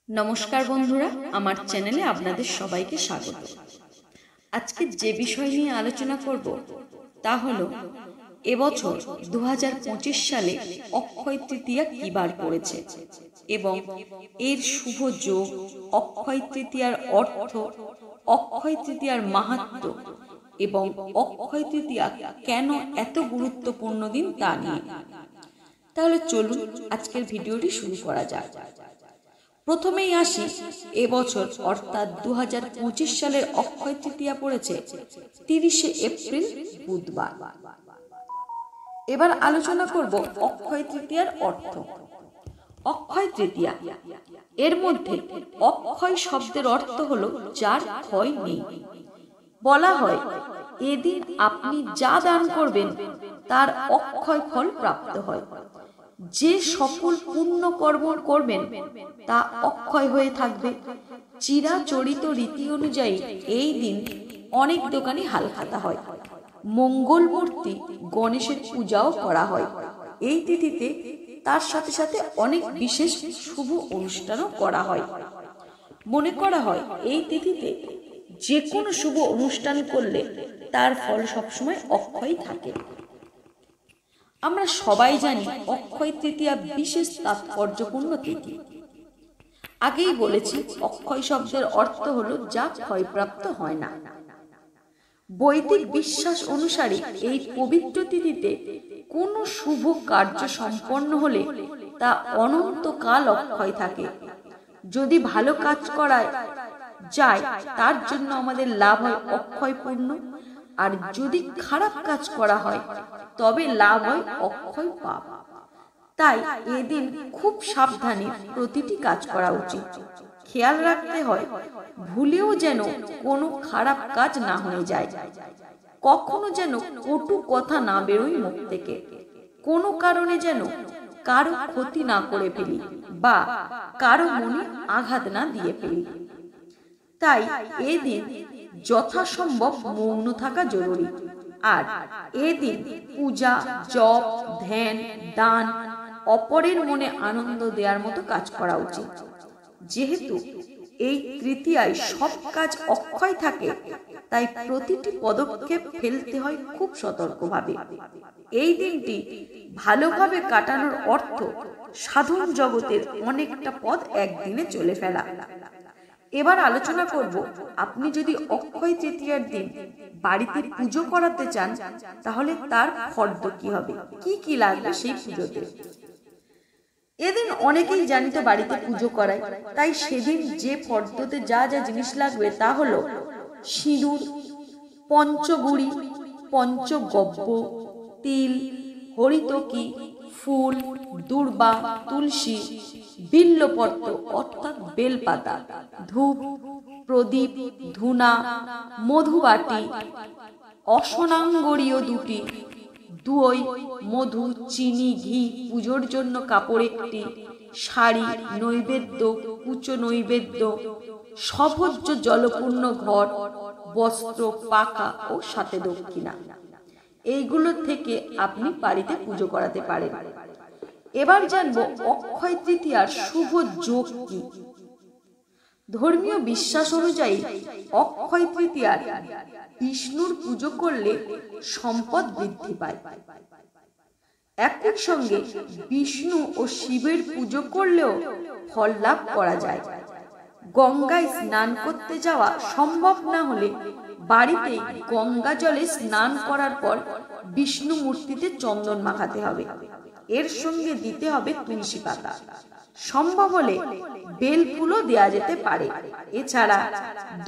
নমস্কার বন্ধুরা, আমার চ্যানেলে আপনাদের সবাইকে স্বাগত। আজকে যে বিষয় নিয়ে আলোচনা করব তা হলো এবছর 2025 সালে অক্ষয় তৃতীয়া কি বার পড়েছে এবং এর শুভ যোগ, অক্ষয় তৃতীয়ার অর্থ, অক্ষয় তৃতীয়ার মাহাত্ম্য এবং অক্ষয় তৃতীয়া কেন এত গুরুত্বপূর্ণ দিন তা নিয়ে। তাহলে চলুন আজকের ভিডিওটি শুরু করা যাক। প্রথমেই আসি, এবছর অর্থাৎ 2025 সালের অক্ষয় তৃতীয়া পড়েছে 30শে এপ্রিল বুধবার। এবার আলোচনা করব অক্ষয় তৃতীয়ার অর্থ। অক্ষয় তৃতীয়া এর মধ্যে অক্ষয় শব্দের অর্থ হলো যার ক্ষয় নেই। বলা হয় এদিন আপনি যা দান করবেন তার অক্ষয় ফল প্রাপ্ত হয়। যে সফল পুণ্য কর্ম করবেন তা অক্ষয় হয়ে থাকবে। চিরাচরিত রীতি অনুযায়ী এই দিন অনেক দোকানে হালখাতা হয়, মঙ্গল মূর্তি গণেশের পূজাও করা হয়। এই তিথিতে তার সাথে সাথে অনেক বিশেষ শুভ অনুষ্ঠানও করা হয়। মনে করা হয় এই তিথিতে যে কোনো শুভ অনুষ্ঠান করলে তার ফল সবসময় অক্ষয় থাকে। আমরা সবাই জানি অক্ষয় তৃতীয়া বিশেষ তাৎপর্যপূর্ণ তিথি। আগেই বলেছি অক্ষয় শব্দের অর্থ হলো যা ক্ষয়প্রাপ্ত হয় না। বৈদিক বিশ্বাস অনুসারে এই পবিত্র তিথিতে কোনো শুভ কার্য সম্পন্ন হলে তা অনন্তকাল অক্ষয় থাকে। যদি ভালো কাজ করা যায় তার জন্য আমাদের লাভ হয় অক্ষয় পুণ্য, আর যদি খারাপ কাজ করা হয় তবে লাভ হয় অক্ষয় পাপ। তাই এদিন খুব সাবধানে প্রতিটি কাজ করা উচিত। খেয়াল রাখতে হয় ভুলেও যেন কোনো খারাপ কাজ না হয়ে যায়, কখনো যেন কটু কথা না বেরোয় মুখ থেকে, কোনো কারণে যেন কারো ক্ষতি না করে ফেলি বা কারো মনে আঘাত না দিয়ে ফেলি। তাই এদিন যথাসম্ভব মৌন থাকা জরুরি। আর এদিন পূজা, জপ, ধ্যান, দান, অপরের মনে আনন্দ দেওয়ার মতো কাজ করা উচিত। যেহেতু এই তৃতীয়ায় সব কাজ অক্ষয় থাকে, তাই প্রতিটি পদক্ষেপ ফেলতে হয় খুব সতর্কভাবে। এই দিনটি ভালোভাবে কাটানোর অর্থ সাধন জগতের অনেকটা পথ একদিনে চলে ফেলা। এবার আলোচনা করব, আপনি যদি অক্ষয় তৃতীয়ার দিন বাড়িতে পুজো করাতে চান তাহলে তার ফর্দ কি হবে, কি কি লাগবে সেই পুজোতে। এদিন অনেকেই জানি তো বাড়িতে পুজো করায়, তাই সেদিন যে ফর্দতে যা যা জিনিস লাগবে তা হলো সিঁদুর, পঞ্চগুড়ি, পঞ্চগব্য, তিল, হরিতকি, ফুল, দূর্বা, তুলসী, বিল্লপত্র অর্থাৎ বেলপাতা, ধূপ, প্রদীপ, ধূনা, মধুবাটি, অশনাঙ্গরীয় দুটি, দই, মধু, চিনি, ঘি, পুজোর জন্য কাপড় একটি, শাড়ি, নৈবেদ্য, কুচো নৈবেদ্য, সভোজ্য জলপূর্ণ ঘট, বস্ত্র, পাকা ও সাথে দক্ষিণা। এইগুলো থেকে আপনি বাড়িতে পুজো করাতে পারেন। এবার জানবো অক্ষয় তৃতীয়ার শুভ যোগ কি। ধর্মীয় বিশ্বাস অনুযায়ী অক্ষয় তৃতীয়ার বিষ্ণুর পুজো করলে সম্পদ বৃদ্ধি পায়। একই সঙ্গে বিষ্ণু ও শিবের পুজো করলেও ফল লাভ করা যায়। গঙ্গায় স্নান করতে যাওয়া সম্ভব না হলে বাড়িতে গঙ্গা জলে স্নান করার পর বিষ্ণু মূর্তিতে চন্দন মাখাতে হবে। এর সঙ্গে দিতে হবে তুলসী পাতা, সম্ভব হলে বেল ফুলও দেওয়া যেতে পারে। এছাড়া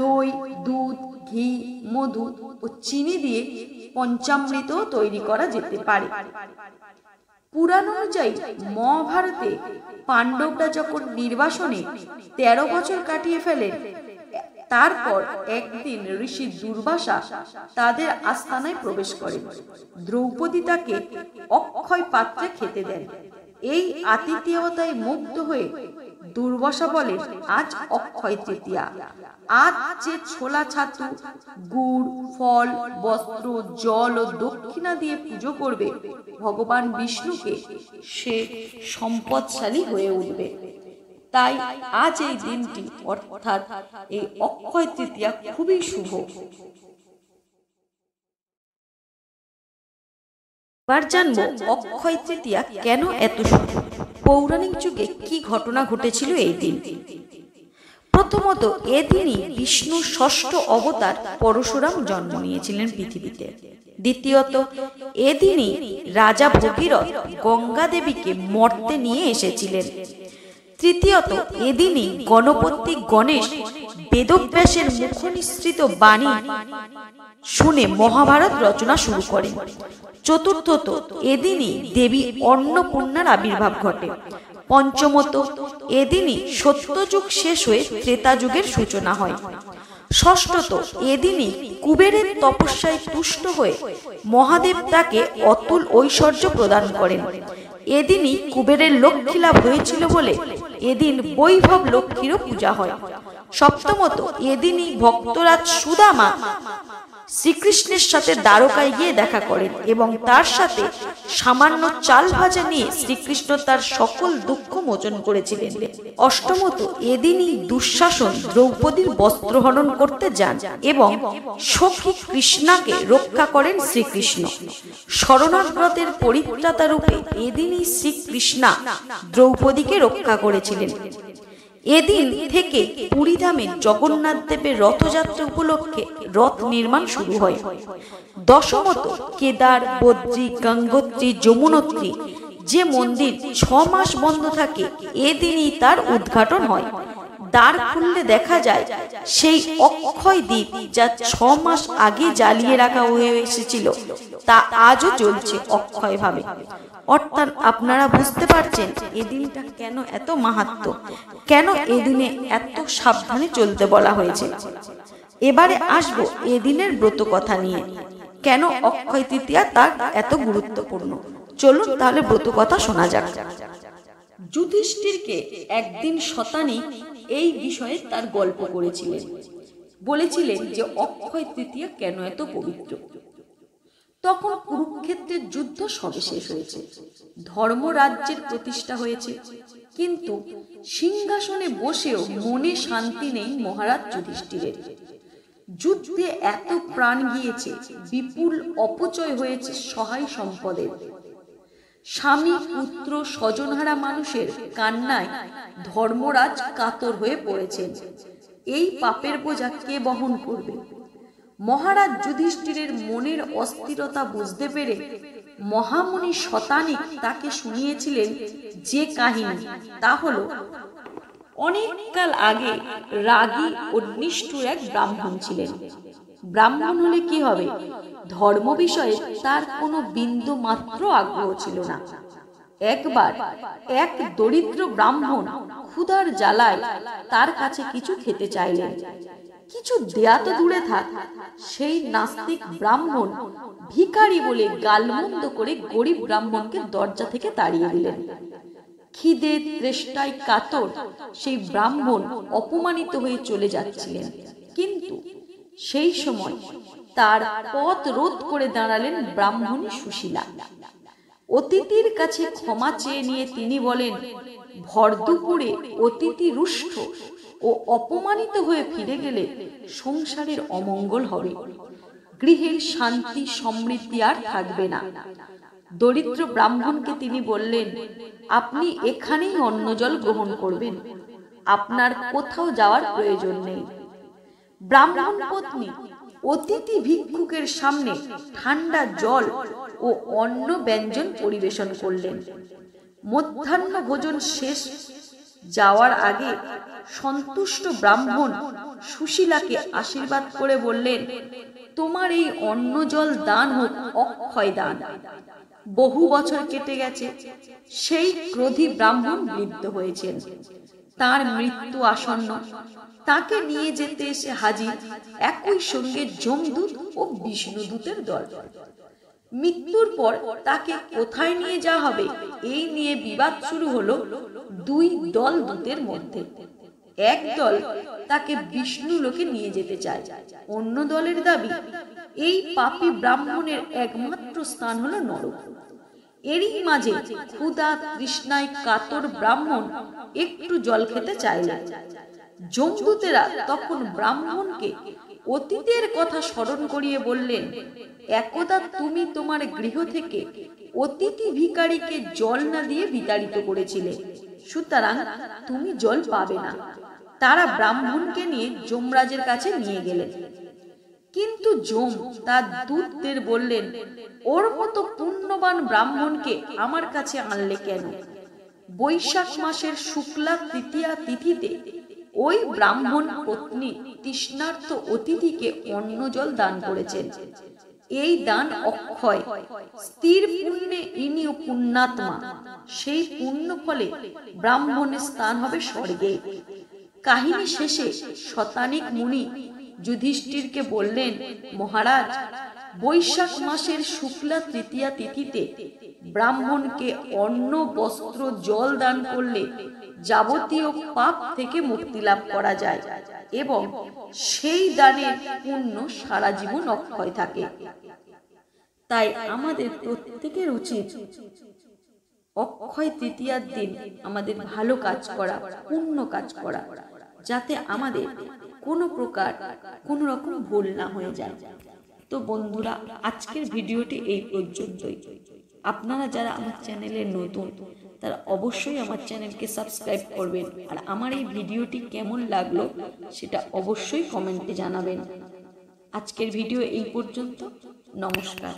দই, দুধ, ঘি, মধু ও চিনি দিয়ে পঞ্চামৃত তৈরি করা যেতে পারে। পুরাণ অনুযায়ী মহাভারতে পাণ্ডবরা যখন নির্বাসনে 13 বছর কাটিয়ে ফেলেন, তারপর একদিন ঋষি দুর্বাসা তাদের আস্তানায় প্রবেশ করেন। দ্রৌপদী তাকে অক্ষয় পাত্রে খেতে দেন। এই আতিথেয়তায় মুগ্ধ হয়ে দুর্বাসা বলেন, আজ অক্ষয় তৃতীয়া, আজ যে ছোলা ছাতু, গুড়, ফল, বস্ত্র, জল ও দক্ষিণা দিয়ে পুজো করবে ভগবান বিষ্ণুকে, সে সম্পদশালী হয়ে উঠবে। তাই আজ এই দিনটি অর্থাৎ এই অক্ষয় তৃতীয়া খুবই শুভ। এবার জানবো অক্ষয় তৃতীয়া কেন এত শুভ, পৌরাণিক যুগে কি ঘটনা ঘটেছিল এই দিন। প্রথমত, এদিনই বিষ্ণুর ষষ্ঠ অবতার পরশুরাম জন্ম নিয়েছিলেন পৃথিবীতে। দ্বিতীয়ত, এদিনই রাজা ভগীরথ গঙ্গা দেবীকে মর্তে নিয়ে এসেছিলেন। তৃতীয়ত, এদিনই গণপতি গণেশ বেদব্যাসের মুখনিসৃত বাণী শুনে মহাভারত রচনা শুরু করেন। চতুর্থত, এদিনই দেবী অন্নপূর্ণার আবির্ভাব ঘটে। পঞ্চমত, এদিনই সত্যযুগ শেষ হয়ে ত্রেতা যুগের সূচনা হয়। ষষ্ঠত, এদিনই কুবেরের তপস্যায় তুষ্ট হয়ে মহাদেব তাকে অতুল ঐশ্বর্য প্রদান করেন। এদিনই কুবেরের লক্ষ্মী লাভ হয়েছিল বলে এদিন বৈভব লক্ষ্মীরও পূজা হয়। সপ্তমত, এদিনই ভক্তরাজ সুদামা শ্রীকৃষ্ণের সাথে দ্বারকায় গিয়ে দেখা করেন এবং তার সাথে সামান্য চাল ভাজা নিয়ে শ্রীকৃষ্ণ তার সকল দুঃখ মোচন করেছিলেন। অষ্টমত, এদিনই দুঃশাসন দ্রৌপদীর বস্ত্রহরণ করতে যান এবং সখী কৃষ্ণাকে রক্ষা করেন শ্রীকৃষ্ণ। শরণাগতের পরিত্রাতা রূপে এদিনই শ্রীকৃষ্ণা দ্রৌপদীকে রক্ষা করেছিলেন। এদিন থেকে পুরীধামে জগন্নাথ দেবের রথযাত্রা উপলক্ষে রথ নির্মাণ শুরু হয়। দশমত, কেদার, বদ্রী, গঙ্গোত্রী, যমুনোত্রী যে মন্দির 6 মাস বন্ধ থাকে, এদিনই তার উদ্ঘাটন হয়। দ্বার খুললে দেখা যায় সেই অক্ষয় দ্বীপ যা 6 মাস আগে জ্বালিয়ে রাখা হয়ে এসেছিল তা আজও চলছে অক্ষয় ভাবে। অর্থাৎ আপনারা বুঝতে পারছেন এদিনটা কেন এত মাহাত্ম্য, কেন এদিনে এত সাবধানে চলতে বলা হয়েছে। এবারে আসবো এদিনের ব্রত কথা নিয়ে, কেন অক্ষয় তৃতীয়া তার এত গুরুত্বপূর্ণ। চলুন তাহলে ব্রত কথা শোনা যাক। যুধিষ্ঠিরকে একদিন শতানী এই বিষয়ে তার গল্প করেছিলেন, বলেছিলেন যে অক্ষয় তৃতীয়া কেন এত পবিত্র। তখন কুরুক্ষেত্রের যুদ্ধ সবে শেষ হয়েছে, ধর্মরাজ্যের প্রতিষ্ঠা হয়েছে, কিন্তু সিংহাসনে বসেও মনে শান্তি নেই মহারাজ যুধিষ্ঠিরের। যুদ্ধে এত প্রাণ গিয়েছে, বিপুল অপচয় হয়েছে সহায় সম্পদের। স্বামী, পুত্র, স্বজনহারা মানুষের কান্নায় ধর্মরাজ কাতর হয়ে পড়েছেন। এই পাপের বোঝা কে বহন করবে? মহারাজ যুধিষ্ঠিরের মনের অস্থিরতা বুঝতে পেরে মহামুনি শতানিক তাকে শুনিয়েছিলেন যে কাহিনী, তা হলো অনেককাল আগে রাগী ও নিষ্ঠুর এক ব্রাহ্মণ ছিলেন। ব্রাহ্মণ হলে কি হবে? ধর্ম বিষয়ে তার কোনো বিন্দু মাত্র আগ্রহ ছিল না। একবার এক দরিদ্র ব্রাহ্মণ ক্ষুধার জ্বালায় তার কাছে কিছু খেতে চাইলেন। কিছু দেয়া তো দূরে থাক, সেই নাস্তিক ব্রাহ্মণ ভিখারি বলে গালমন্দ করে গরিব ব্রাহ্মণকে দরজা থেকে তাড়িয়ে দিলেন। খিদে তৃষ্ণায় কাতর সেই ব্রাহ্মণ অপমানিত হয়ে চলে যাচ্ছিলেন, কিন্তু সেই সময় তার পথ রোধ করে দাঁড়ালেন ব্রাহ্মণী সুশীলা। অতিথির কাছে ক্ষমা চেয়ে নিয়ে তিনি বলেন, ভর দুপুরে অতিথি রুষ্ট ও অপমানিত হয়ে ফিরে গেলে সংসারের অমঙ্গল হবে, গৃহের শান্তি সমৃদ্ধি আর থাকবে না। দরিদ্র ব্রাহ্মণকে তিনি বললেন, আপনি এখানেই অন্ন জল গ্রহণ করবেন, আপনার কোথাও যাওয়ার প্রয়োজন নেই। ব্রাহ্মণ পত্নী অতিথি ভিক্ষুকের সামনে ঠান্ডা জল ও অন্ন ব্যঞ্জন পরিবেশন করলেন। মধ্যাহ্ন ভোজন শেষ যাওয়ার আগে সন্তুষ্ট ব্রাহ্মণ সুশীলাকে আশীর্বাদ করে বললেন, তোমার এই অন্ন জল দান হোক অক্ষয় দান। বহু বছর কেটে গেছে, সেই ক্রোধী ব্রাহ্মণ বৃদ্ধ হয়েছেন, তার মৃত্যু আসন্ন। তাকে নিয়ে যেতে এসে হাজির একই সঙ্গে যমদূত ও বিষ্ণুদূতের দল। মৃত্যুর পর তাকে কোথায় নিয়ে যাওয়া হবে এই নিয়ে বিবাদ শুরু হলো দুই দল দূতের মধ্যে। এক দল তাকে বিষ্ণু লোকে নিয়ে যেতে চায়, অন্য দলের দাবি এই পাপী ব্রাহ্মণের একমাত্র স্থান হলো নরক। এরই মাঝে ক্ষুধা তৃষ্ণায় কাতর ব্রাহ্মণ একটু জল খেতে চাইলেন। যমদূতেরা তখন ব্রাহ্মণকে অতীতের কথা স্মরণ করিয়ে বললেন, একদা তুমি তোমার গৃহ থেকে অতিথি ভিখারিকে জল না দিয়ে বিতাড়িত করেছিলে, সুতরাং তুমি জল পাবে না। তারা ব্রাহ্মণকে নিয়ে যমরাজের কাছে নিয়ে গেলেন। কিন্তু যম তার দূতদের বললেন, ওর মতো পুণ্যবান ব্রাহ্মণকে আমার কাছে আনলে কেন? বৈশাখ মাসের শুক্লা তৃতীয়া তিথিতে ওই ব্রাহ্মণ পত্নী তৃষ্ণার্ত অতিথিকে অন্ন জল দান করেছেন। এই দান অক্ষয়, স্থির পুণ্যে ইনিও পুণ্যাত্মা। সেই পুণ্য ফলে ব্রাহ্মণের স্থান হবে স্বর্গে। কাহিনী শেষে শতানিক মুনি যুধিষ্ঠিরকে বললেন, মহারাজ, বৈশাখ মাসের শুক্লা তৃতীয়া তিথিতে ব্রাহ্মণকে অন্ন বস্ত্র জল দান করলে যাবতীয় পাপ থেকে মুক্তি লাভ করা যায় এবং সেই দানের পুণ্য সারা জীবন অক্ষয় থাকে। তাই আমাদের প্রত্যেকের উচিত অক্ষয় তৃতীয়ার দিন আমাদের ভালো কাজ করা, পুণ্য কাজ করা, যাতে আমাদের কোনো প্রকার কোনো রকম ভুল না হয়ে যায়। তো বন্ধুরা, আজকের ভিডিওটি এই পর্যন্তই। আপনারা যারা আমার চ্যানেলে নতুন, তারা অবশ্যই আমার চ্যানেলকে সাবস্ক্রাইব করবেন। আর আমার এই ভিডিওটি কেমন লাগলো সেটা অবশ্যই কমেন্টে জানাবেন। আজকের ভিডিও এই পর্যন্ত। নমস্কার।